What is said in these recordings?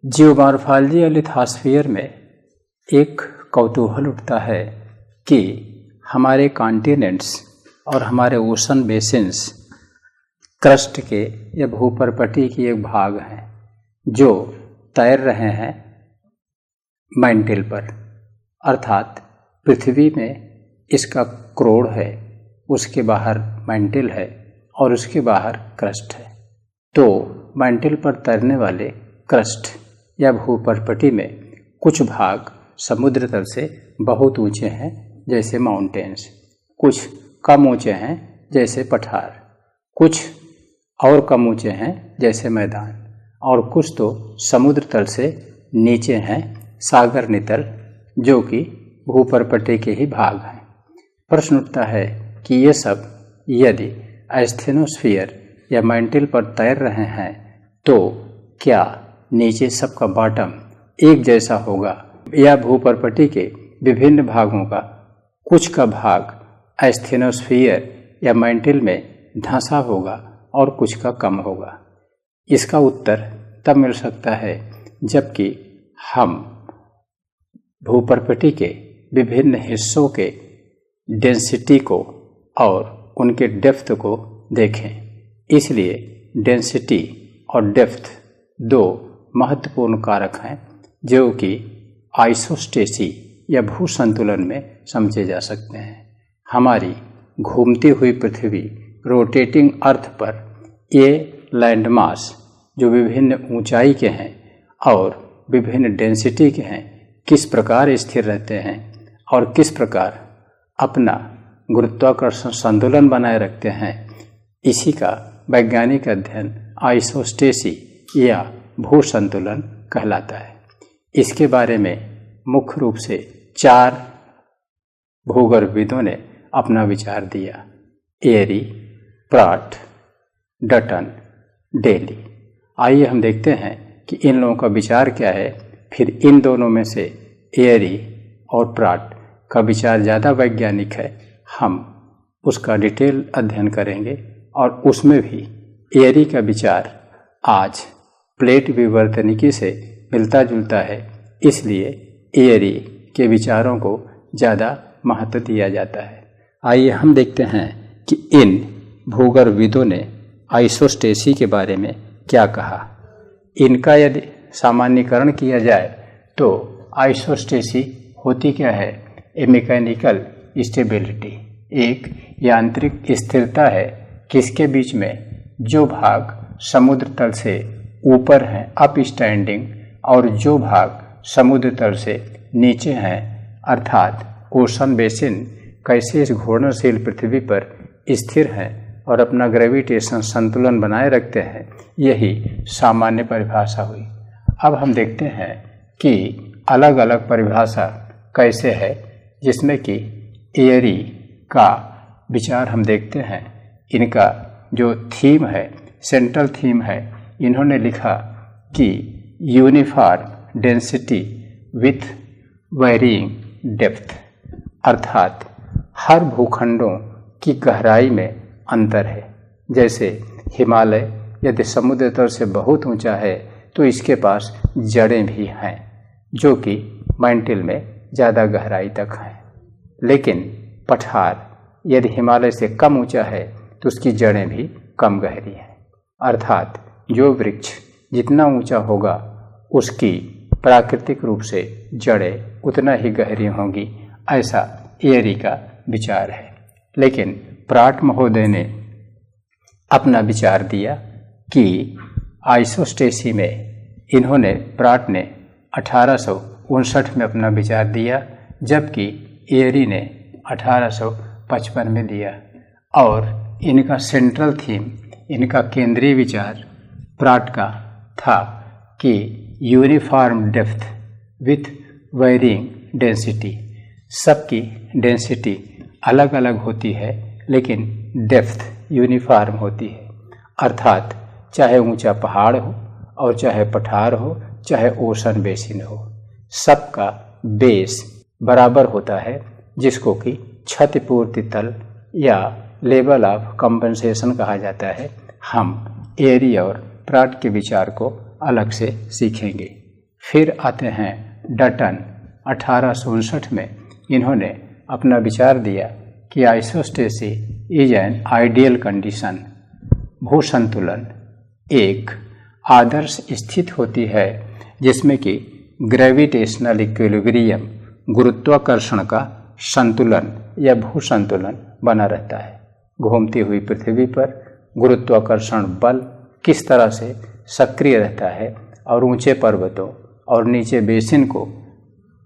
Geomorphology या lithosphere में एक कौतूहल उठता है कि हमारे कॉन्टिनेंट्स और हमारे ओशन बेसिन्स क्रस्ट के या भूपर्पटी की एक भाग हैं जो तैर रहे हैं मैंटल पर, अर्थात पृथ्वी में इसका क्रोड़ है, उसके बाहर मैंटल है और उसके बाहर क्रस्ट है। तो मैंटल पर तैरने वाले क्रस्ट या भूपर्पटी में कुछ भाग समुद्र तल से बहुत ऊंचे हैं जैसे माउंटेन्स, कुछ कम ऊंचे हैं जैसे पठार, कुछ और कम ऊंचे हैं जैसे मैदान, और कुछ तो समुद्र तल से नीचे हैं सागर नितल जो कि भूपर्पटी के ही भाग हैं। प्रश्न उठता है कि ये सब यदि एस्थेनोस्फीयर या मैंटल पर तैर रहे हैं तो क्या नीचे सबका बॉटम एक जैसा होगा या भूपर्पटी के विभिन्न भागों का कुछ का भाग एस्थेनोस्फीयर या मैंटल में धंसा होगा और कुछ का कम होगा? इसका उत्तर तब मिल सकता है जबकि हम भूपर्पटी के विभिन्न हिस्सों के डेंसिटी को और उनके डेप्थ को देखें। इसलिए डेंसिटी और डेप्थ दो महत्वपूर्ण कारक हैं जो कि आइसोस्टेसी या भू संतुलन में समझे जा सकते हैं। हमारी घूमती हुई पृथ्वी रोटेटिंग अर्थ पर ये लैंडमास जो विभिन्न ऊंचाई के हैं और विभिन्न डेंसिटी के हैं किस प्रकार स्थिर रहते हैं और किस प्रकार अपना गुरुत्वाकर्षण संतुलन बनाए रखते हैं, इसी का वैज्ञानिक अध्ययन आइसोस्टेसी या भू संतुलन कहलाता है। इसके बारे में मुख्य रूप से 4 भूगर्भविदों ने अपना विचार दिया: एयरी, प्राट, डटन, डेली। आइए हम देखते हैं कि इन लोगों का विचार क्या है, फिर इन दोनों में से एयरी और प्राट का विचार ज़्यादा वैज्ञानिक है, हम उसका डिटेल अध्ययन करेंगे और उसमें भी एयरी का विचार आज प्लेट विवर्तनिकी से मिलता जुलता है, इसलिए एयरी के विचारों को ज़्यादा महत्व दिया जाता है। आइए हम देखते हैं कि इन भूगर्भविदों ने आइसोस्टेसी के बारे में क्या कहा। इनका यदि सामान्यीकरण किया जाए तो आइसोस्टेसी होती क्या है? ए मैकेनिकल स्टेबिलिटी, एक यांत्रिक स्थिरता है किसके बीच में जो भाग समुद्र तल से ऊपर हैं अप स्टैंडिंग और जो भाग समुद्र तल से नीचे हैं अर्थात ओशन बेसिन कैसे इस घूर्णनशील पृथ्वी पर स्थिर हैं और अपना ग्रेविटेशन संतुलन बनाए रखते हैं, यही सामान्य परिभाषा हुई। अब हम देखते हैं कि अलग अलग परिभाषा कैसे है, जिसमें कि एयरी का विचार हम देखते हैं। इनका जो थीम है, सेंट्रल थीम है, इन्होंने लिखा कि uniform density with varying depth, अर्थात हर भूखंडों की गहराई में अंतर है। जैसे हिमालय यदि समुद्र तल से बहुत ऊंचा है तो इसके पास जड़ें भी हैं जो कि मैंटल में ज़्यादा गहराई तक हैं, लेकिन पठार यदि हिमालय से कम ऊंचा है तो उसकी जड़ें भी कम गहरी हैं। अर्थात जो वृक्ष जितना ऊंचा होगा उसकी प्राकृतिक रूप से जड़ें उतना ही गहरी होंगी, ऐसा एयरी का विचार है। लेकिन प्राट महोदय ने अपना विचार दिया कि आइसोस्टेसी में इन्होंने प्राट ने 1859 में अपना विचार दिया, जबकि एयरी ने 1855 में दिया। और इनका सेंट्रल थीम, इनका केंद्रीय विचार प्राट का था कि uniform depth with varying density, सबकी डेंसिटी अलग अलग होती है लेकिन डेप्थ यूनिफॉर्म होती है। अर्थात चाहे ऊंचा पहाड़ हो और चाहे पठार हो, चाहे ओशन बेसिन हो, सबका बेस बराबर होता है, जिसको कि क्षतिपूर्ति तल या लेवल ऑफ कंपनसेशन कहा जाता है। हम एयरी और प्राट के विचार को अलग से सीखेंगे। फिर आते हैं डटन। 1859 में इन्होंने अपना विचार दिया कि isostasy is an ideal condition. भू संतुलन एक आदर्श स्थिति होती है जिसमें कि ग्रेविटेशनल इक्विलिब्रियम, गुरुत्वाकर्षण का संतुलन या भू संतुलन बना रहता है। घूमती हुई पृथ्वी पर गुरुत्वाकर्षण बल किस तरह से सक्रिय रहता है और ऊंचे पर्वतों और नीचे बेसिन को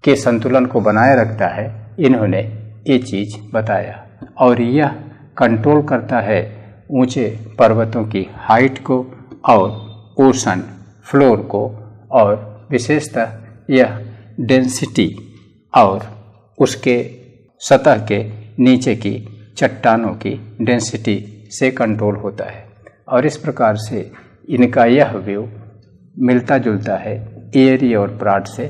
के संतुलन को बनाए रखता है, इन्होंने ये चीज़ बताया। और यह कंट्रोल करता है ऊंचे पर्वतों की हाइट को और ओशन फ्लोर को, और विशेषतः यह डेंसिटी और उसके सतह के नीचे की चट्टानों की डेंसिटी से कंट्रोल होता है। और इस प्रकार से इनका यह व्यू मिलता जुलता है एयरी और प्राट से,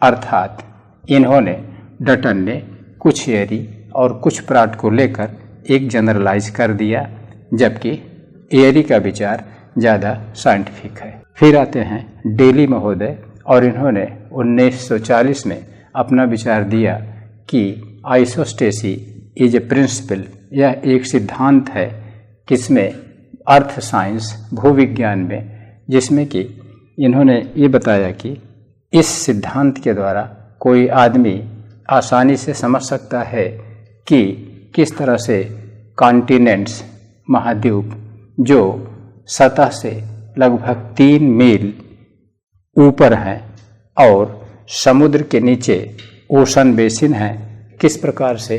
अर्थात इन्होंने डटन ने कुछ एयरी और कुछ प्राट को लेकर एक जनरलाइज कर दिया, जबकि एयरी का विचार ज़्यादा साइंटिफिक है। फिर आते हैं डेली महोदय, और इन्होंने 1940 में अपना विचार दिया कि आइसोस्टेसी इज ए प्रिंसिपल, यह एक सिद्धांत है किसमें अर्थ साइंस भूविज्ञान में, जिसमें कि इन्होंने ये बताया कि इस सिद्धांत के द्वारा कोई आदमी आसानी से समझ सकता है कि किस तरह से कॉन्टिनेंट्स महाद्वीप जो सतह से लगभग 3 मील ऊपर हैं और समुद्र के नीचे ओशन बेसिन है, किस प्रकार से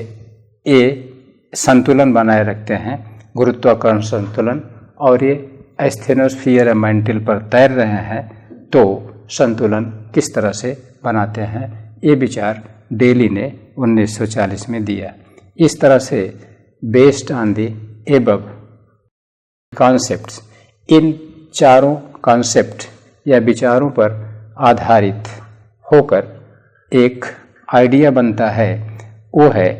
ये संतुलन बनाए रखते हैं, गुरुत्वाकर्षण संतुलन, और ये स्टेनोस्फीयर मैंटल पर तैर रहे हैं तो संतुलन किस तरह से बनाते हैं, ये विचार डेली ने 1940 में दिया। इस तरह से based on the above concepts, इन चारों कॉन्सेप्ट या विचारों पर आधारित होकर एक आइडिया बनता है, वो है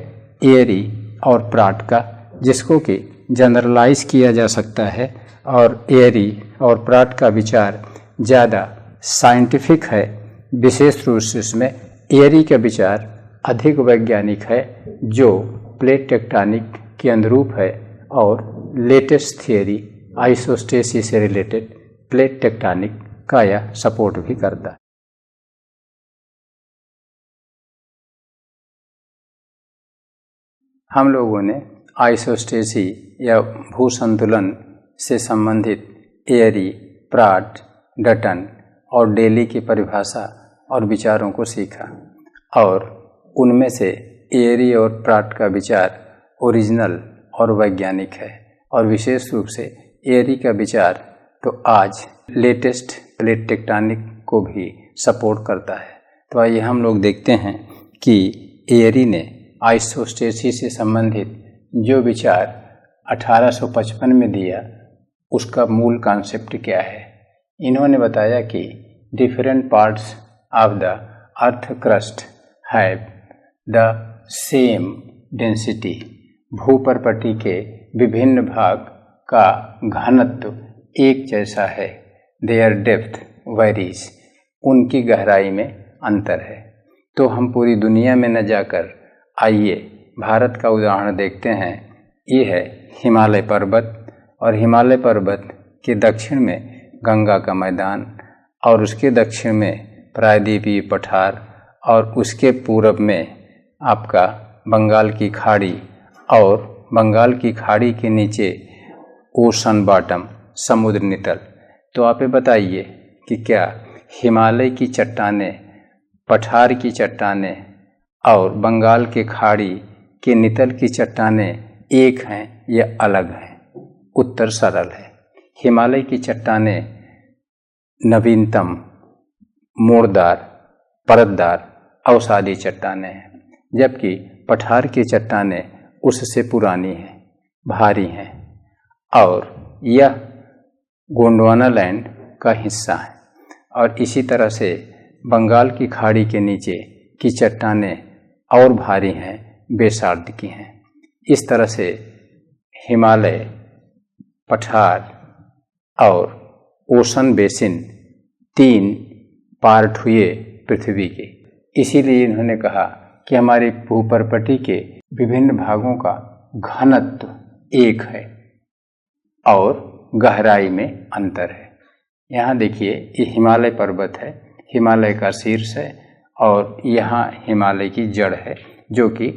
एयरी और प्राट का, जिसको कि जनरलाइज किया जा सकता है। और एयरी और प्राट का विचार ज़्यादा साइंटिफिक है, विशेष रूप से इसमें एयरी का विचार अधिक वैज्ञानिक है, जो प्लेट टेक्टोनिक के अनुरूप है, और लेटेस्ट थियरी आइसोस्टेसी से रिलेटेड प्लेट टेक्टोनिक का यह सपोर्ट भी करता है। हम लोगों ने आइसोस्टेसी या भू संतुलन से संबंधित एयरी, प्राट, डटन और डेली की परिभाषा और विचारों को सीखा, और उनमें से एयरी और प्राट का विचार ओरिजिनल और वैज्ञानिक है, और विशेष रूप से एयरी का विचार तो आज लेटेस्ट प्लेट टेक्टोनिक को भी सपोर्ट करता है। तो आइए हम लोग देखते हैं कि एयरी ने आइसोस्टेसी से संबंधित जो विचार 1855 में दिया, उसका मूल कॉन्सेप्ट क्या है। इन्होंने बताया कि different parts of the earth crust have the same density, भूपर्पटी के विभिन्न भाग का घनत्व एक जैसा है, देयर डेप्थ वेरीज, उनकी गहराई में अंतर है। तो हम पूरी दुनिया में न जाकर आइए भारत का उदाहरण देखते हैं। ये है हिमालय पर्वत, और हिमालय पर्वत के दक्षिण में गंगा का मैदान, और उसके दक्षिण में प्रायद्वीपीय पठार, और उसके पूरब में आपका बंगाल की खाड़ी, और बंगाल की खाड़ी के नीचे ओशन बॉटम, समुद्र नितल। तो आप ये बताइए कि क्या हिमालय की चट्टानें, पठार की चट्टानें और बंगाल के खाड़ी के नितल की चट्टानें एक हैं या अलग हैं? उत्तर सरल है। हिमालय की चट्टानें नवीनतम, मोड़दार, परतदार, अवसादी चट्टानें हैं, जबकि पठार की चट्टानें उससे पुरानी हैं, भारी हैं, और यह गोंडवाना लैंड का हिस्सा है। और इसी तरह से बंगाल की खाड़ी के नीचे की चट्टानें और भारी हैं, बेसार्ध की हैं। इस तरह से हिमालय, पठार और ओशन बेसिन 3 पार्ट हुए पृथ्वी के। इसीलिए इन्होंने कहा कि हमारी भूपर्पटी के विभिन्न भागों का घनत्व एक है और गहराई में अंतर है। यहाँ देखिए, ये हिमालय पर्वत है, हिमालय का शीर्ष है और यहाँ हिमालय की जड़ है जो कि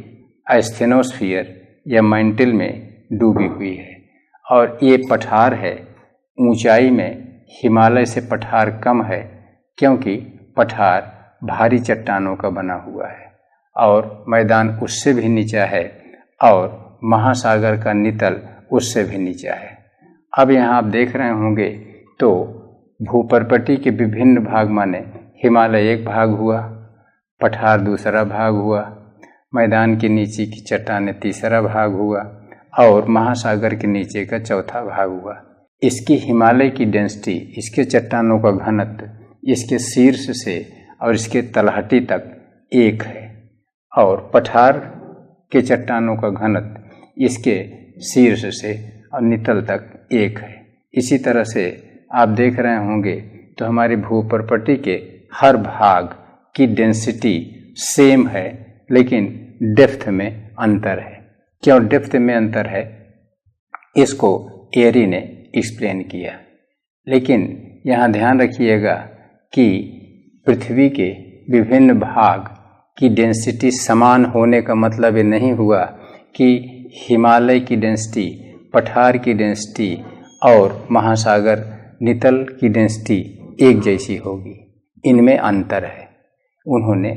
एस्थेनोस्फीयर या मैंटल में डूबी हुई है। और ये पठार है, ऊंचाई में हिमालय से पठार कम है क्योंकि पठार भारी चट्टानों का बना हुआ है और मैदान उससे भी नीचा है और महासागर का नितल उससे भी नीचा है। अब यहाँ आप देख रहे होंगे तो भूपर्पटी के विभिन्न भाग माने हिमालय एक भाग हुआ, पठार दूसरा भाग हुआ, मैदान के नीचे की चट्टानें तीसरा भाग हुआ और महासागर के नीचे का चौथा भाग हुआ। इसकी हिमालय की डेंसिटी, इसके चट्टानों का घनत्व इसके शीर्ष से और इसके तलहटी तक एक है और पठार के चट्टानों का घनत्व इसके शीर्ष से और नितल तक एक है। इसी तरह से आप देख रहे होंगे तो हमारी भूपर्पटी के हर भाग की डेंसिटी सेम है लेकिन डेप्थ में अंतर है। क्यों डेप्थ में अंतर है, इसको एरी ने एक्सप्लेन किया। लेकिन यहाँ ध्यान रखिएगा कि पृथ्वी के विभिन्न भाग की डेंसिटी समान होने का मतलब ये नहीं हुआ कि हिमालय की डेंसिटी, पठार की डेंसिटी और महासागर नितल की डेंसिटी एक जैसी होगी। इनमें अंतर है। उन्होंने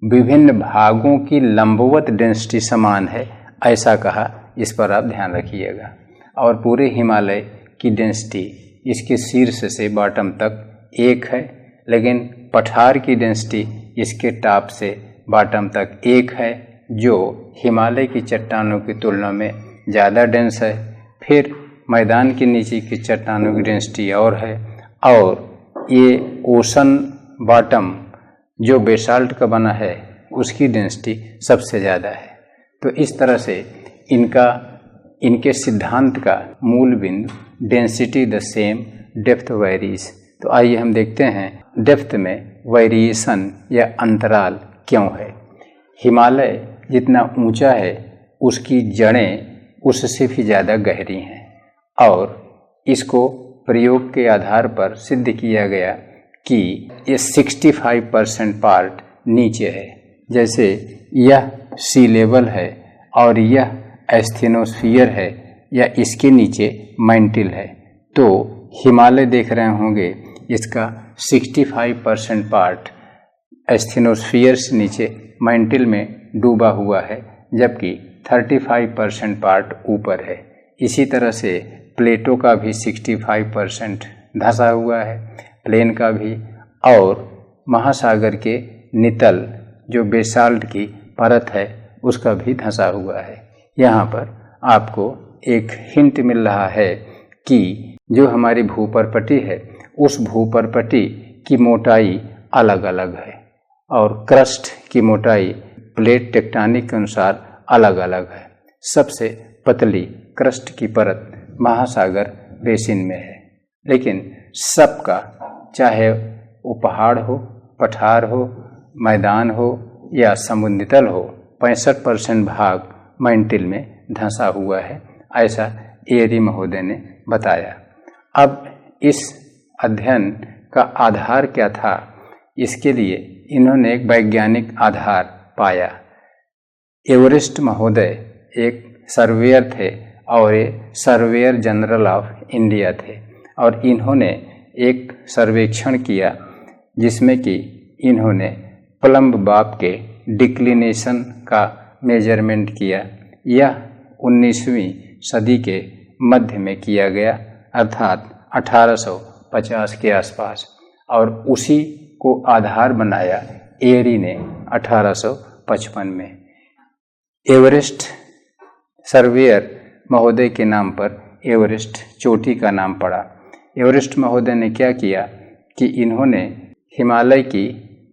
विभिन्न भागों की लंबवत डेंसिटी समान है ऐसा कहा, इस पर आप ध्यान रखिएगा। और पूरे हिमालय की डेंसिटी इसके शीर्ष से बॉटम तक एक है, लेकिन पठार की डेंसिटी इसके टॉप से बॉटम तक एक है जो हिमालय की चट्टानों की तुलना में ज़्यादा डेंस है। फिर मैदान के नीचे की चट्टानों की डेंसिटी और है और ये ओशन बॉटम जो बेसाल्ट का बना है उसकी डेंसिटी सबसे ज़्यादा है। तो इस तरह से इनके सिद्धांत का मूल बिंदु density the same, depth varies. तो आइए हम देखते हैं डेप्थ में वेरिएशन या अंतराल क्यों है। हिमालय जितना ऊंचा है उसकी जड़ें उससे भी ज़्यादा गहरी हैं और इसको प्रयोग के आधार पर सिद्ध किया गया कि ये 65% पार्ट नीचे है। जैसे यह सी लेवल है और यह एस्थेनोस्फीयर है या इसके नीचे मैंटल है, तो हिमालय देख रहे होंगे इसका 65% पार्ट एस्थेनोस्फीयर से नीचे मैंटल में डूबा हुआ है जबकि 35% पार्ट ऊपर है। इसी तरह से प्लेटो का भी 65% धंसा हुआ है, प्लेन का भी, और महासागर के नितल जो बेसाल्ट की परत है उसका भी धंसा हुआ है। यहाँ पर आपको एक हिंट मिल रहा है कि जो हमारी भूपर्पटी है उस भूपर्पटी की मोटाई अलग अलग है और क्रस्ट की मोटाई प्लेट टेक्टोनिक के अनुसार अलग अलग है। सबसे पतली क्रस्ट की परत महासागर बेसिन में है, लेकिन सबका, चाहे वो पहाड़ हो, पठार हो, मैदान हो या समुद्र तल हो, 65% भाग मैंटल में धंसा हुआ है, ऐसा एरी महोदय ने बताया। अब इस अध्ययन का आधार क्या था, इसके लिए इन्होंने एक वैज्ञानिक आधार पाया। एवरेस्ट महोदय एक सर्वेयर थे और ये सर्वेयर जनरल ऑफ इंडिया थे और इन्होंने एक सर्वेक्षण किया जिसमें कि इन्होंने प्लम्ब बाप के डिक्लिनेशन का मेजरमेंट किया। यह 19वीं सदी के मध्य में किया गया, अर्थात 1850 के आसपास, और उसी को आधार बनाया एरी ने 1855 में। एवरेस्ट सर्वेयर महोदय के नाम पर एवरेस्ट चोटी का नाम पड़ा। एवरेस्ट महोदय ने क्या किया कि इन्होंने हिमालय की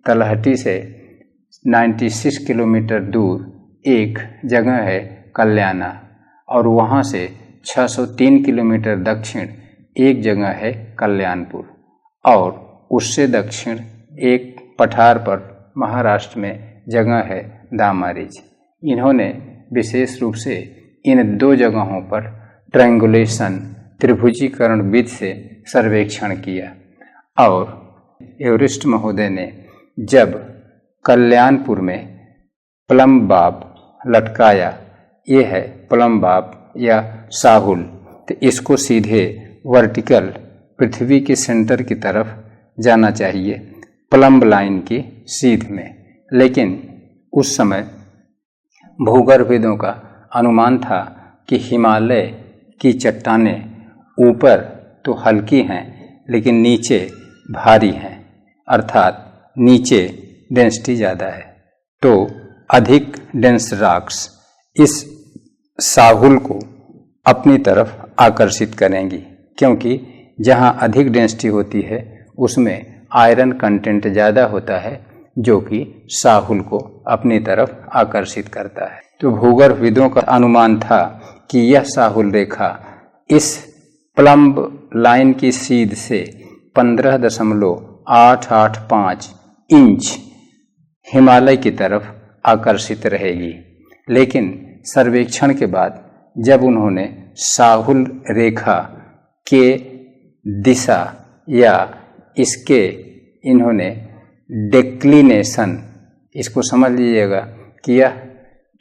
तलहटी से 96 किलोमीटर दूर एक जगह है कल्याणा और वहाँ से 603 किलोमीटर दक्षिण एक जगह है कल्याणपुर और उससे दक्षिण एक पठार पर महाराष्ट्र में जगह है दामारिज। इन्होंने विशेष रूप से इन 2 जगहों पर ट्रायंगुलेशन त्रिभुजीकरण विधि से सर्वेक्षण किया और एवरेस्ट महोदय ने जब कल्याणपुर में प्लम बाब लटकाया, ये है प्लम बाब या साहुल, तो इसको सीधे वर्टिकल पृथ्वी के सेंटर की तरफ जाना चाहिए प्लम्ब लाइन की सीध में, लेकिन उस समय भूगर्भविदों का अनुमान था कि हिमालय की चट्टानें ऊपर तो हल्की हैं लेकिन नीचे भारी हैं, अर्थात नीचे डेंसिटी ज़्यादा है। तो अधिक डेंस रॉक्स इस साहुल को अपनी तरफ आकर्षित करेंगी, क्योंकि जहाँ अधिक डेंसिटी होती है उसमें आयरन कंटेंट ज़्यादा होता है, जो कि साहुल को अपनी तरफ आकर्षित करता है। तो भूगर्भविदों का अनुमान था कि यह साहुल रेखा इस प्लम्ब लाइन की सीध से 15.885 इंच हिमालय की तरफ आकर्षित रहेगी। लेकिन सर्वेक्षण के बाद जब उन्होंने साहुल रेखा के दिशा या इसके इन्होंने डेक्लिनेशन, इसको समझ लीजिएगा कि यह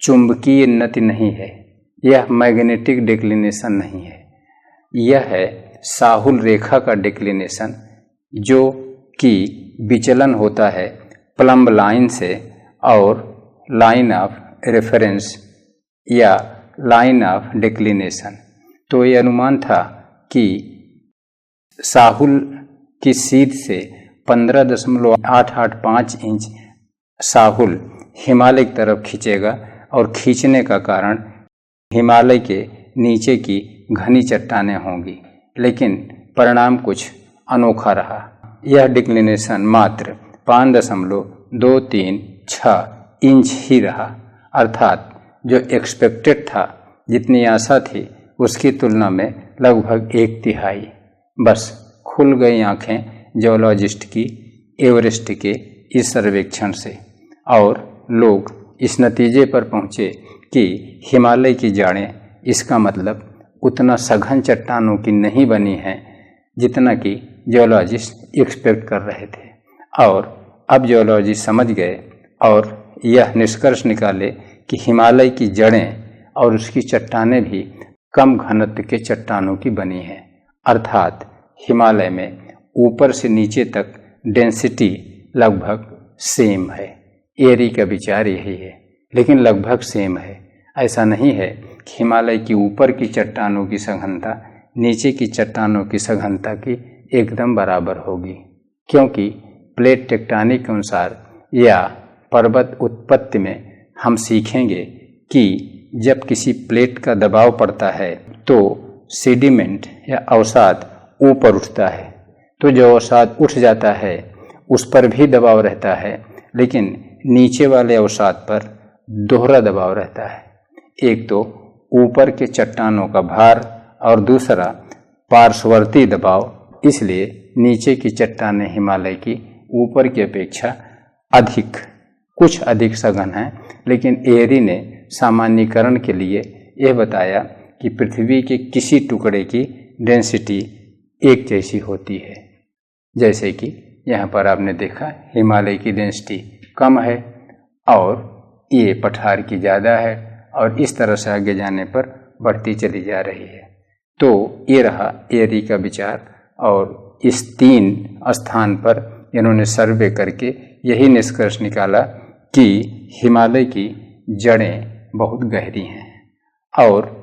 चुंबकीय नति नहीं है, यह मैग्नेटिक डेक्लिनेशन नहीं है, यह है साहुल रेखा का डेक्लिनेशन, जो कि विचलन होता है प्लम्ब लाइन से और लाइन ऑफ रेफरेंस या लाइन ऑफ डेक्लिनेशन। तो ये अनुमान था कि साहुल की सीध से 15.885 इंच साहुल हिमालय की तरफ खींचेगा और खींचने का कारण हिमालय के नीचे की घनी चट्टानें होंगी। लेकिन परिणाम कुछ अनोखा रहा। यह डिक्लिनेशन मात्र 5.236 इंच ही रहा, अर्थात जो एक्सपेक्टेड था, जितनी आशा थी, उसकी तुलना में लगभग 1/3। बस खुल गई आंखें जियोलॉजिस्ट की एवरेस्ट के इस सर्वेक्षण से, और लोग इस नतीजे पर पहुँचे कि हिमालय की जड़ें, इसका मतलब उतना सघन चट्टानों की नहीं बनी हैं जितना कि जियोलॉजिस्ट एक्सपेक्ट कर रहे थे। और अब जियोलॉजिस्ट समझ गए और यह निष्कर्ष निकाले कि हिमालय की जड़ें और उसकी चट्टानें भी कम घनत्व के चट्टानों की बनी हैं, अर्थात हिमालय में ऊपर से नीचे तक डेंसिटी लगभग सेम है। एरी का विचार यही है, लेकिन लगभग सेम है। ऐसा नहीं है कि हिमालय की ऊपर की चट्टानों की सघनता नीचे की चट्टानों की सघनता की एकदम बराबर होगी, क्योंकि प्लेट टेक्टोनिक के अनुसार या पर्वत उत्पत्ति में हम सीखेंगे कि जब किसी प्लेट का दबाव पड़ता है तो सेडिमेंट या अवसाद ऊपर उठता है, तो जो अवसाद उठ जाता है उस पर भी दबाव रहता है, लेकिन नीचे वाले अवसाद पर दोहरा दबाव रहता है। एक तो ऊपर के चट्टानों का भार और दूसरा पार्श्ववर्ती दबाव। इसलिए नीचे की चट्टानें हिमालय की ऊपर की अपेक्षा कुछ अधिक सघन हैं। लेकिन एरी ने सामान्यीकरण के लिए यह बताया कि पृथ्वी के किसी टुकड़े की डेंसिटी एक जैसी होती है। जैसे कि यहाँ पर आपने देखा हिमालय की डेंसिटी कम है और ये पठार की ज़्यादा है, और इस तरह से आगे जाने पर बढ़ती चली जा रही है। तो ये रहा एरी का विचार, और इस 3 स्थान पर इन्होंने सर्वे करके यही निष्कर्ष निकाला कि हिमालय की जड़ें बहुत गहरी हैं। और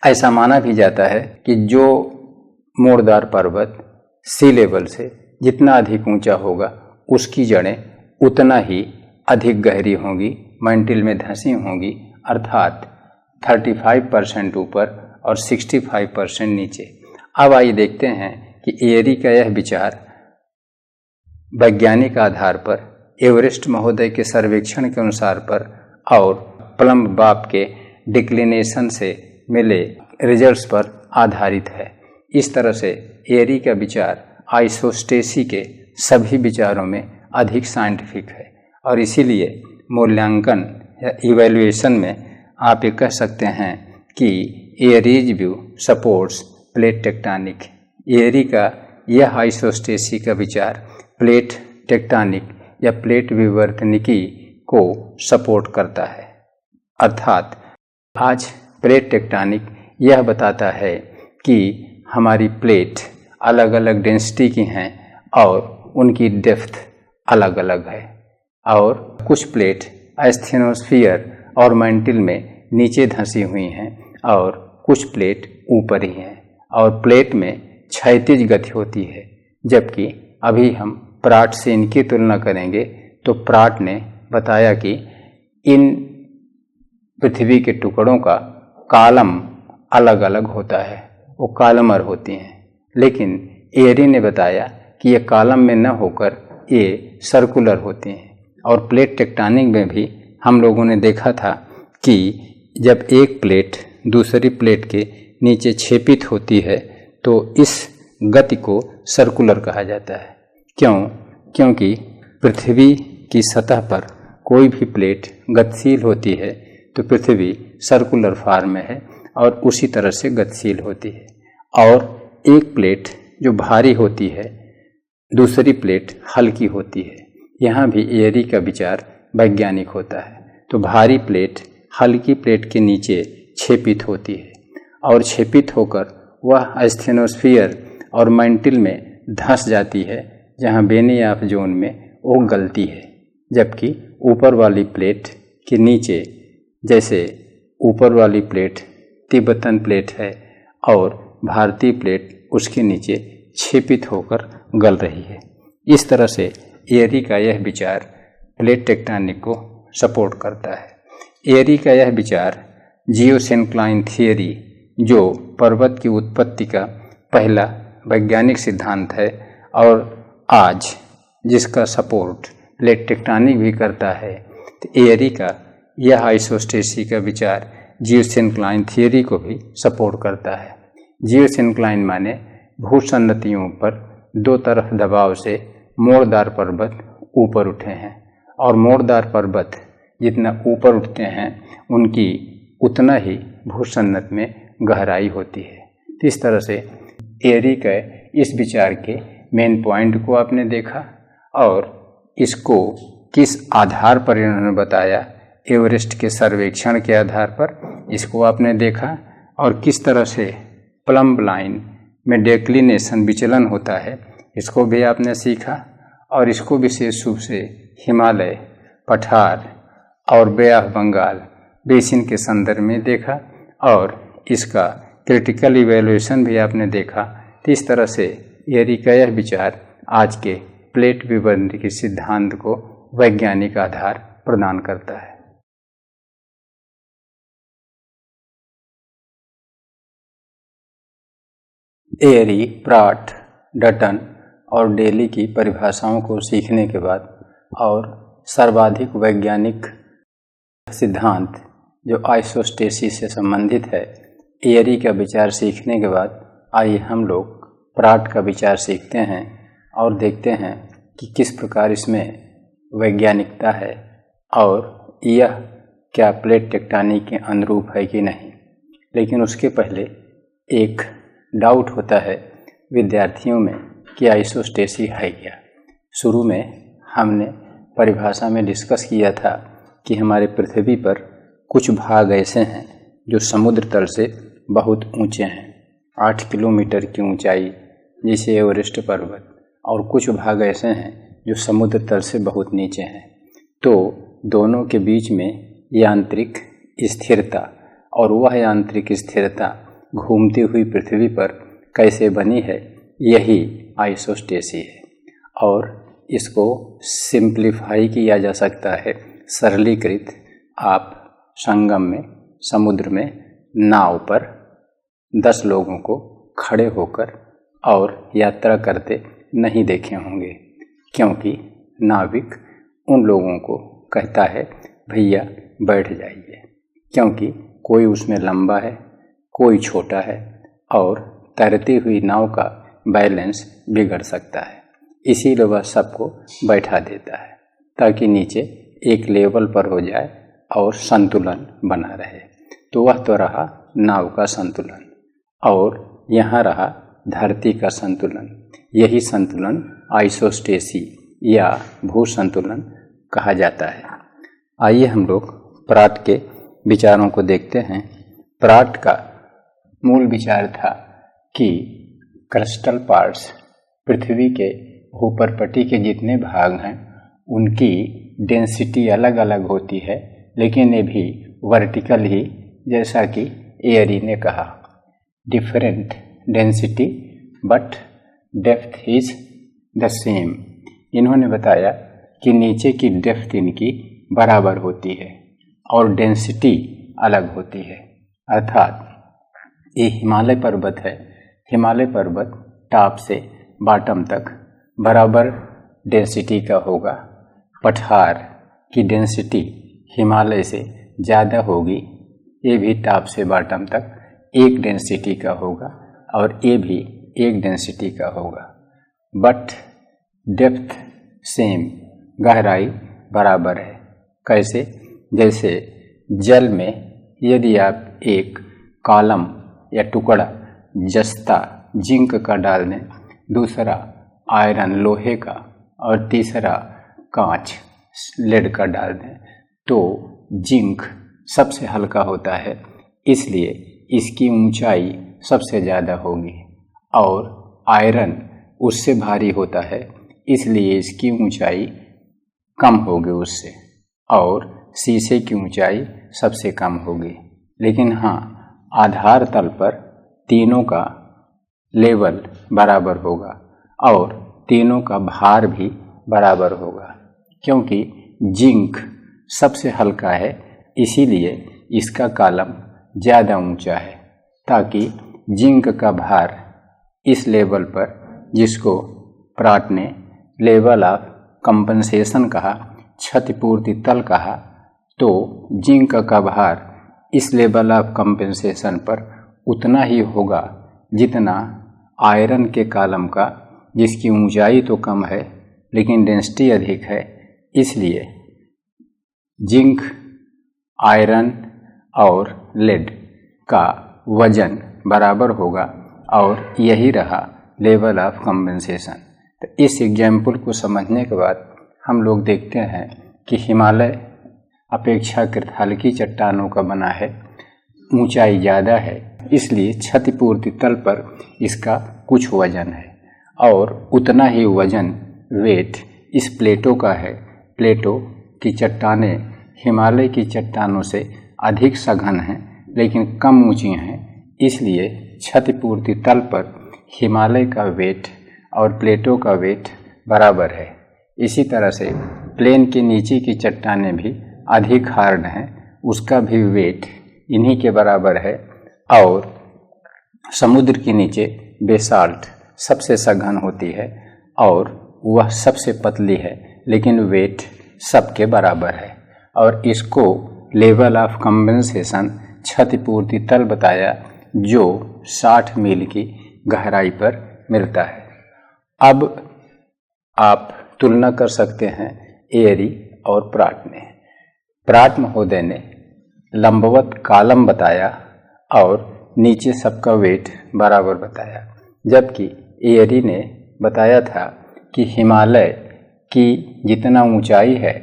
ऐसा माना भी जाता है कि जो मोड़दार पर्वत सी लेवल से जितना अधिक ऊंचा होगा उसकी जड़ें उतना ही अधिक गहरी होंगी, मैंटिल में धंसी होंगी, अर्थात 35% ऊपर और 65% नीचे। अब आइए देखते हैं कि एरी का यह विचार वैज्ञानिक आधार पर, एवरेस्ट महोदय के सर्वेक्षण के अनुसार पर और प्लम्ब बाब के डिक्लिनेशन से मिले रिजल्ट्स पर आधारित है। इस तरह से एरी का विचार आइसोस्टेसी के सभी विचारों में अधिक साइंटिफिक है और इसीलिए मूल्यांकन या इवैल्यूएशन में आप ये कह सकते हैं कि Airy's view supports plate tectonic. Airy का यह आइसोस्टेसी का विचार प्लेट टेक्टोनिक या प्लेट विवर्तनिकी को सपोर्ट करता है। अर्थात आज प्लेट टेक्टोनिक यह बताता है कि हमारी प्लेट अलग अलग डेंसिटी की हैं और उनकी डेप्थ अलग अलग है और कुछ प्लेट एस्थेनोस्फीयर और मैंटल में नीचे धंसी हुई हैं और कुछ प्लेट ऊपर ही हैं और प्लेट में क्षैतिज गति होती है। जबकि अभी हम प्राट से इनकी तुलना करेंगे तो प्राट ने बताया कि इन पृथ्वी के टुकड़ों का कॉलम अलग अलग होता है, वो कॉलमर होती हैं, लेकिन एयरी ने बताया कि ये कॉलम में न होकर ये सर्कुलर होती हैं। और प्लेट टेक्टोनिक में भी हम लोगों ने देखा था कि जब एक प्लेट दूसरी प्लेट के नीचे छेपित होती है तो इस गति को सर्कुलर कहा जाता है। क्योंकि पृथ्वी की सतह पर कोई भी प्लेट गतिशील होती है तो पृथ्वी सर्कुलर फॉर्म में है और उसी तरह से गतिशील होती है। और एक प्लेट जो भारी होती है, दूसरी प्लेट हल्की होती है। यहाँ भी एयरी का विचार वैज्ञानिक होता है। तो भारी प्लेट हल्की प्लेट के नीचे छेपित होती है और छेपित होकर वह एस्थेनोस्फीयर और मैंटल में धंस जाती है, जहाँ बेनियाफ जोन में वो गलती है। जबकि ऊपर वाली प्लेट के नीचे, जैसे ऊपर वाली प्लेट तिब्बतन प्लेट है और भारतीय प्लेट उसके नीचे छेपित होकर गल रही है। इस तरह से एयरी का यह विचार प्लेट टेक्टोनिक को सपोर्ट करता है। एयरी का यह विचार जियोसिंक्लाइन थियरी, जो पर्वत की उत्पत्ति का पहला वैज्ञानिक सिद्धांत है और आज जिसका सपोर्ट प्लेट टेक्टोनिक भी करता है, तो एयरी का यह आइसोस्टेसी का विचार जियोसिंक्लाइन थियरी को भी सपोर्ट करता है। जियोसिंक्लाइन माने भूसन्नतियों पर दो तरफ दबाव से मोड़दार पर्वत ऊपर उठे हैं और मोड़दार पर्वत जितना ऊपर उठते हैं उनकी उतना ही भूसन्नत में गहराई होती है। तो इस तरह से एयरी के इस विचार के मेन पॉइंट को आपने देखा और इसको किस आधार पर इन्होंने बताया, एवरेस्ट के सर्वेक्षण के आधार पर इसको आपने देखा और किस तरह से प्लम्ब लाइन में डेक्लिनेशन विचलन होता है इसको भी आपने सीखा और इसको विशेष रूप से हिमालय, पठार और बे ऑफ बंगाल बेसिन के संदर्भ में देखा और इसका क्रिटिकल इवैल्यूएशन भी आपने देखा। तो इस तरह से एयरी का यह विचार आज के प्लेट विवर्तन के सिद्धांत को वैज्ञानिक आधार प्रदान करता है। एयरी, प्राट, डटन और डेली की परिभाषाओं को सीखने के बाद और सर्वाधिक वैज्ञानिक सिद्धांत जो आइसोस्टेसिस से संबंधित है, एयरी का विचार सीखने के बाद आइए हम लोग प्राट का विचार सीखते हैं और देखते हैं कि किस प्रकार इसमें वैज्ञानिकता है और यह क्या प्लेट टेक्टोनिक के अनुरूप है कि नहीं। लेकिन उसके पहले एक डाउट होता है विद्यार्थियों में कि आइसोस्टेसी है क्या। शुरू में हमने परिभाषा में डिस्कस किया था कि हमारे पृथ्वी पर कुछ भाग ऐसे हैं जो समुद्र तल से बहुत ऊंचे हैं, 8 किलोमीटर की ऊंचाई जैसे एवरेस्ट पर्वत, और कुछ भाग ऐसे हैं जो समुद्र तल से बहुत नीचे हैं। तो दोनों के बीच में यांत्रिक स्थिरता, और वह यांत्रिक स्थिरता घूमती हुई पृथ्वी पर कैसे बनी है, यही आइसोस्टेसी है। और इसको सिंप्लीफाई किया जा सकता है, सरलीकृत। आप संगम में, समुद्र में नाव पर 10 लोगों को खड़े होकर और यात्रा करते नहीं देखे होंगे, क्योंकि नाविक उन लोगों को कहता है भैया बैठ जाइए, क्योंकि कोई उसमें लंबा है, कोई छोटा है और तैरती हुई नाव का बैलेंस बिगड़ सकता है। इसीलिए वह सबको बैठा देता है ताकि नीचे एक लेवल पर हो जाए और संतुलन बना रहे। तो वह तो रहा नाव का संतुलन, और यहाँ रहा धरती का संतुलन। यही संतुलन आइसोस्टेसी या भू संतुलन कहा जाता है। आइए हम लोग प्राट के विचारों को देखते हैं। प्राट का मूल विचार था कि क्रिस्टल पार्ट्स, पृथ्वी के ऊपरपट्टी के जितने भाग हैं उनकी डेंसिटी अलग अलग होती है, लेकिन ये भी वर्टिकल ही, जैसा कि एयरी ने कहा, different density but depth is the same. इन्होंने बताया कि नीचे की डेप्थ इनकी बराबर होती है और डेंसिटी अलग होती है। अर्थात ये हिमालय पर्वत है, हिमालय पर्वत टॉप से बॉटम तक बराबर डेंसिटी का होगा। पठार की डेंसिटी हिमालय से ज़्यादा होगी, ये भी टॉप से बॉटम तक एक डेंसिटी का होगा और ये भी एक डेंसिटी का होगा। बट डेप्थ सेम, गहराई बराबर है। कैसे? जैसे जल में यदि आप एक कॉलम या टुकड़ा जस्ता जिंक का डाल दें, दूसरा आयरन लोहे का और तीसरा कांच लेड का डाल दें, तो जिंक सबसे हल्का होता है, इसलिए इसकी ऊंचाई सबसे ज़्यादा होगी, और आयरन उससे भारी होता है, इसलिए इसकी ऊंचाई कम होगी उससे, और शीशे की ऊंचाई सबसे कम होगी। लेकिन हाँ, आधार तल पर तीनों का लेवल बराबर होगा और तीनों का भार भी बराबर होगा, क्योंकि जिंक सबसे हल्का है, इसीलिए इसका कॉलम ज़्यादा ऊंचा है, ताकि जिंक का भार इस लेवल पर, जिसको प्राट ने लेवल ऑफ कंपनसेशन कहा, क्षतिपूर्ति तल कहा, तो जिंक का भार इस लेवल ऑफ कंपनसेशन पर उतना ही होगा जितना आयरन के कॉलम का, जिसकी ऊंचाई तो कम है लेकिन डेंसिटी अधिक है। इसलिए जिंक, आयरन और लेड का वजन बराबर होगा, और यही रहा लेवल ऑफ कंपनसेशन। तो इस एग्जाम्पल को समझने के बाद हम लोग देखते हैं कि हिमालय अपेक्षाकृत हल्की चट्टानों का बना है, ऊंचाई ज़्यादा है, इसलिए क्षतिपूर्ति तल पर इसका कुछ वजन है, और उतना ही वजन, वेट इस प्लेटों का है। प्लेटों की चट्टानें हिमालय की चट्टानों से अधिक सघन हैं लेकिन कम ऊंची हैं, इसलिए क्षतिपूर्ति तल पर हिमालय का वेट और प्लेटों का वेट बराबर है। इसी तरह से प्लेन के नीचे की चट्टानें भी अधिक हार्ड हैं, उसका भी वेट इन्हीं के बराबर है, और समुद्र के नीचे बेसाल्ट सबसे सघन होती है और वह सबसे पतली है, लेकिन वेट सबके बराबर है, और इसको लेवल ऑफ कंपनसेशन क्षतिपूर्ति तल बताया, जो 60 मील की गहराई पर मिलता है। अब आप तुलना कर सकते हैं एयरी और प्राट में। प्राट महोदय ने लंबवत कॉलम बताया और नीचे सबका वेट बराबर बताया, जबकि एयरी ने बताया था कि हिमालय की जितना ऊंचाई है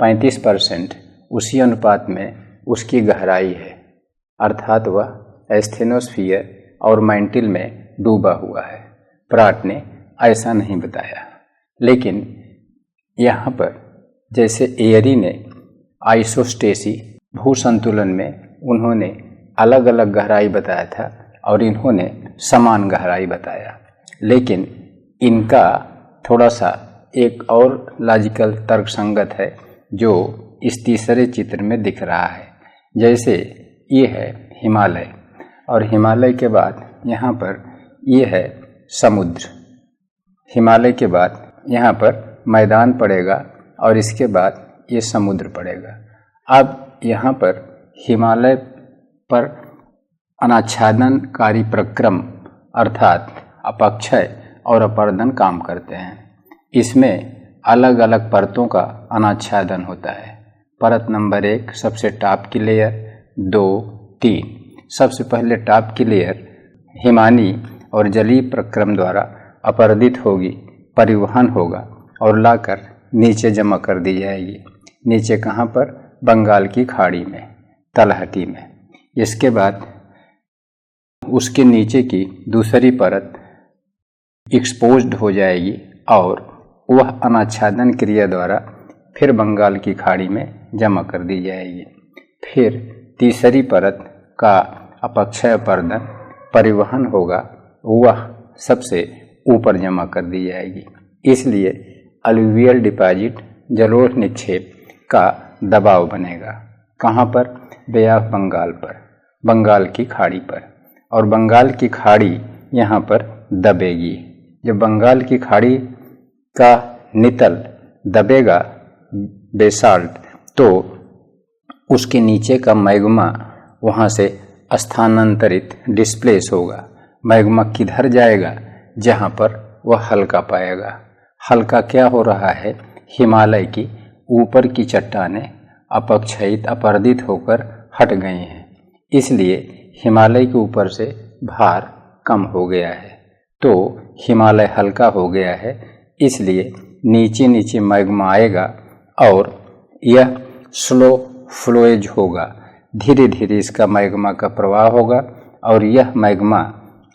35% उसी अनुपात में उसकी गहराई है, अर्थात वह एस्थेनोस्फीयर और मैंटिल में डूबा हुआ है। प्राट ने ऐसा नहीं बताया। लेकिन यहाँ पर जैसे एयरी ने आइसोस्टेसी भू संतुलन में उन्होंने अलग अलग गहराई बताया था और इन्होंने समान गहराई बताया, लेकिन इनका थोड़ा सा एक और लॉजिकल तर्कसंगत है जो इस तीसरे चित्र में दिख रहा है। जैसे ये है हिमालय, और हिमालय के बाद यहाँ पर ये है समुद्र, हिमालय के बाद यहाँ पर मैदान पड़ेगा और इसके बाद ये समुद्र पड़ेगा। अब यहाँ पर हिमालय पर अनाच्छादनकारी प्रक्रम अर्थात अपक्षय और अपर्दन काम करते हैं, इसमें अलग अलग परतों का अनाच्छादन होता है। परत नंबर 1 सबसे टॉप की लेयर, 2, 3। सबसे पहले टॉप की लेयर हिमानी और जलीय प्रक्रम द्वारा अपरदित होगी, परिवहन होगा और लाकर नीचे जमा कर दी जाएगी। नीचे कहाँ पर? बंगाल की खाड़ी में, तलहटी में। इसके बाद उसके नीचे की दूसरी परत एक्सपोज्ड हो जाएगी और वह अनाच्छादन क्रिया द्वारा फिर बंगाल की खाड़ी में जमा कर दी जाएगी। फिर तीसरी परत का अपक्षय अपर्दन परिवहन होगा, वह सबसे ऊपर जमा कर दी जाएगी। इसलिए अलुवियल डिपॉजिट जलोढ़ निक्षेप का दबाव बनेगा। कहाँ पर? बे ऑफ बंगाल पर, बंगाल की खाड़ी पर। और बंगाल की खाड़ी यहाँ पर दबेगी। जब बंगाल की खाड़ी का नितल दबेगा बेसाल्ट, तो उसके नीचे का मैग्मा वहाँ से स्थानांतरित डिस्प्लेस होगा। मैग्मा किधर जाएगा? जहाँ पर वह हल्का पाएगा। हल्का क्या हो रहा है? हिमालय की ऊपर की चट्टानें अपक्षयित अपरदित होकर हट गई हैं, इसलिए हिमालय के ऊपर से भार कम हो गया है, तो हिमालय हल्का हो गया है। इसलिए नीचे नीचे मैग्मा आएगा और यह स्लो फ्लोएज होगा, धीरे धीरे इसका मैग्मा का प्रवाह होगा और यह मैग्मा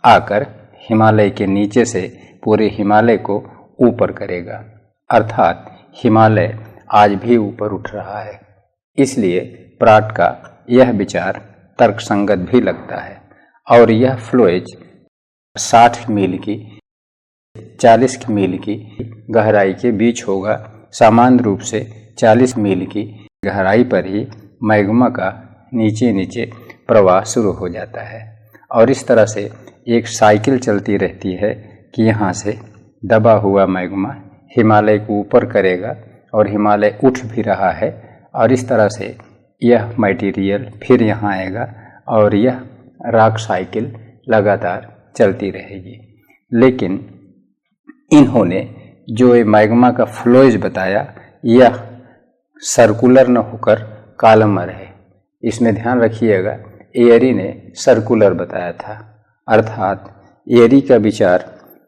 आकर हिमालय के नीचे से पूरे हिमालय को ऊपर करेगा। अर्थात हिमालय आज भी ऊपर उठ रहा है। इसलिए प्राट का यह विचार तर्कसंगत भी लगता है। और यह फ्लोएज 60 मील की 40 मील की गहराई के बीच होगा। सामान्य रूप से 40 मील की गहराई पर ही मैग्मा का नीचे नीचे प्रवाह शुरू हो जाता है और इस तरह से एक साइकिल चलती रहती है कि यहाँ से दबा हुआ मैग्मा हिमालय को ऊपर करेगा और हिमालय उठ भी रहा है और इस तरह से यह मटेरियल फिर यहाँ आएगा और यह रॉक साइकिल लगातार चलती रहेगी। लेकिन इन्होंने जो ये मैग्मा का फ्लोएज बताया यह सर्कुलर न होकर कॉलमर है। इसमें ध्यान रखिएगा, एयरी ने सर्कुलर बताया था। अर्थात एयरी का विचार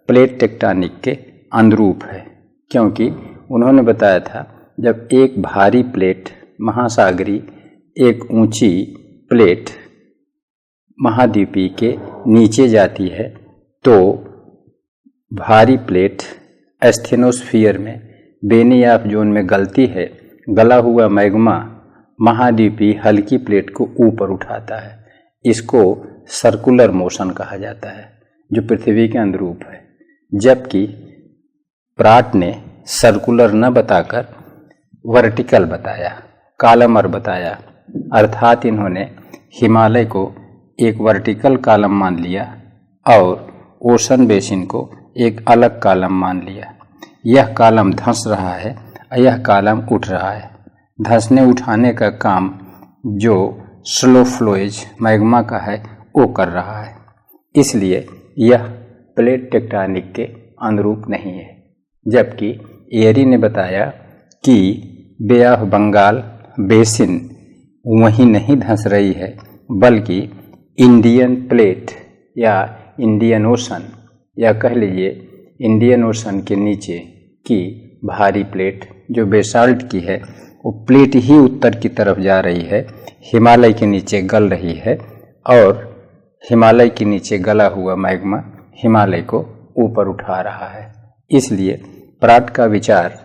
प्लेट टेक्टोनिक के अनुरूप है, क्योंकि उन्होंने बताया था जब एक भारी प्लेट महासागरी एक ऊंची प्लेट महाद्वीपीय के नीचे जाती है तो भारी प्लेट एस्थेनोस्फीयर में बेनियाफ जोन में गलती है, गला हुआ मैग्मा महाद्वीपीय हल्की प्लेट को ऊपर उठाता है। इसको सर्कुलर मोशन कहा जाता है, जो पृथ्वी के अनुरूप है। जबकि प्राट ने सर्कुलर न बताकर वर्टिकल बताया, कॉलमर बताया। अर्थात इन्होंने हिमालय को एक वर्टिकल कॉलम मान लिया और ओशन बेसिन को एक अलग कॉलम मान लिया। यह कॉलम धंस रहा है और यह कॉलम उठ रहा है। धंसने उठाने का काम जो स्लो फ्लोएज मैग्मा का है वो कर रहा है। इसलिए यह प्लेट टेक्टोनिक के अनुरूप नहीं है। जबकि एयरी ने बताया कि बे ऑफ बंगाल बेसिन वहीं नहीं धंस रही है, बल्कि इंडियन प्लेट या इंडियन ओशन या कह लीजिए इंडियन ओशन के नीचे की भारी प्लेट जो बेसाल्ट की है वो प्लेट ही उत्तर की तरफ जा रही है, हिमालय के नीचे गल रही है और हिमालय के नीचे गला हुआ मैग्मा हिमालय को ऊपर उठा रहा है। इसलिए प्राट का विचार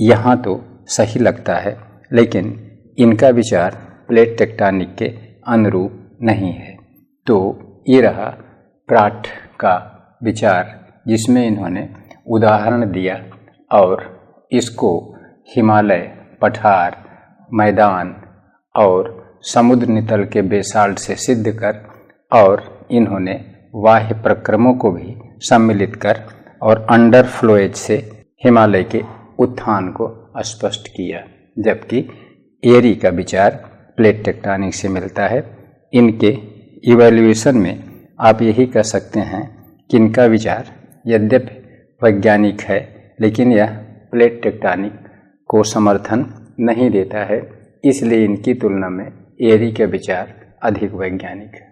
यहाँ तो सही लगता है, लेकिन इनका विचार प्लेट टेक्टोनिक के अनुरूप नहीं है। तो ये रहा प्राट का विचार, जिसमें इन्होंने उदाहरण दिया और इसको हिमालय, पठार, मैदान और समुद्र नितल के बेसाल्ट से सिद्ध कर और इन्होंने बाह्य प्रक्रमों को भी सम्मिलित कर और अंडर फ्लोएज से हिमालय के उत्थान को स्पष्ट किया। जबकि एयरी का विचार प्लेट टेक्टोनिक से मिलता है। इनके इवैल्यूएशन में आप यही कह सकते हैं कि इनका विचार यद्यपि वैज्ञानिक है, लेकिन यह प्लेट टेक्टोनिक को समर्थन नहीं देता है, इसलिए इनकी तुलना में एरी के विचार अधिक वैज्ञानिक है।